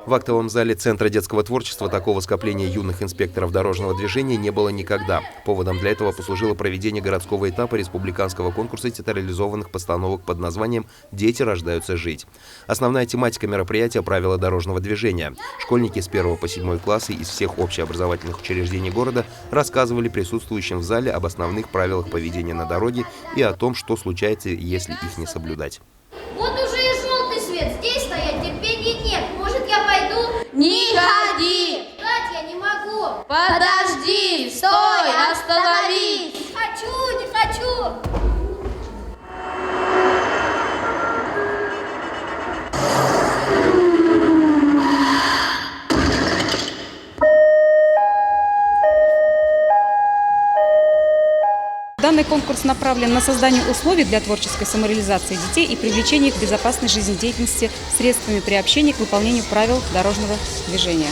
В актовом зале Центра детского творчества такого скопления юных инспекторов дорожного движения не было никогда. Поводом для этого послужило проведение городского этапа республиканского конкурса театрализованных постановок под названием «Дети рождаются жить». Основная тематика мероприятия – правила дорожного движения. Школьники с 1 по 7 классы из всех общеобразовательных учреждений города рассказывали присутствующим в зале об основных правилах поведения на дороге и о том, что случается, если их не соблюдать. Вот уже и желтый свет. Здесь стоять терпения нет. Может, я пойду? Не ходи! Ждать я не могу. Подожди! Стой! Остановись! Не хочу, не хочу. Данный конкурс направлен на создание условий для творческой самореализации детей и привлечение их к безопасной жизнедеятельности средствами приобщения к выполнению правил дорожного движения.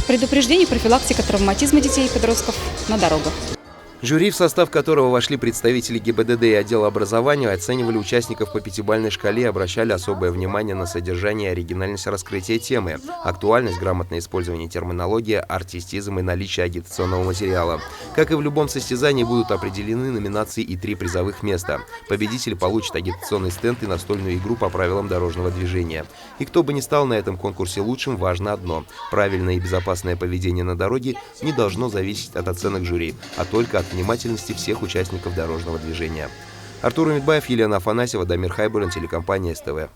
Предупреждение и профилактика травматизма детей и подростков на дорогах. Жюри, в состав которого вошли представители ГИБДД и отдела образования, оценивали участников по пятибалльной шкале и обращали особое внимание на содержание и оригинальность раскрытия темы, актуальность, грамотное использование терминологии, артистизм и наличие агитационного материала. Как и в любом состязании, будут определены номинации и 3 призовых места. Победитель получит агитационный стенд и настольную игру по правилам дорожного движения. И кто бы ни стал на этом конкурсе лучшим, важно одно – правильное и безопасное поведение на дороге не должно зависеть от оценок жюри, а только от внимательности всех участников дорожного движения. Артур Умидбаев, Елена Афанасьева, Дамир Хайбулин, телекомпания СТВ.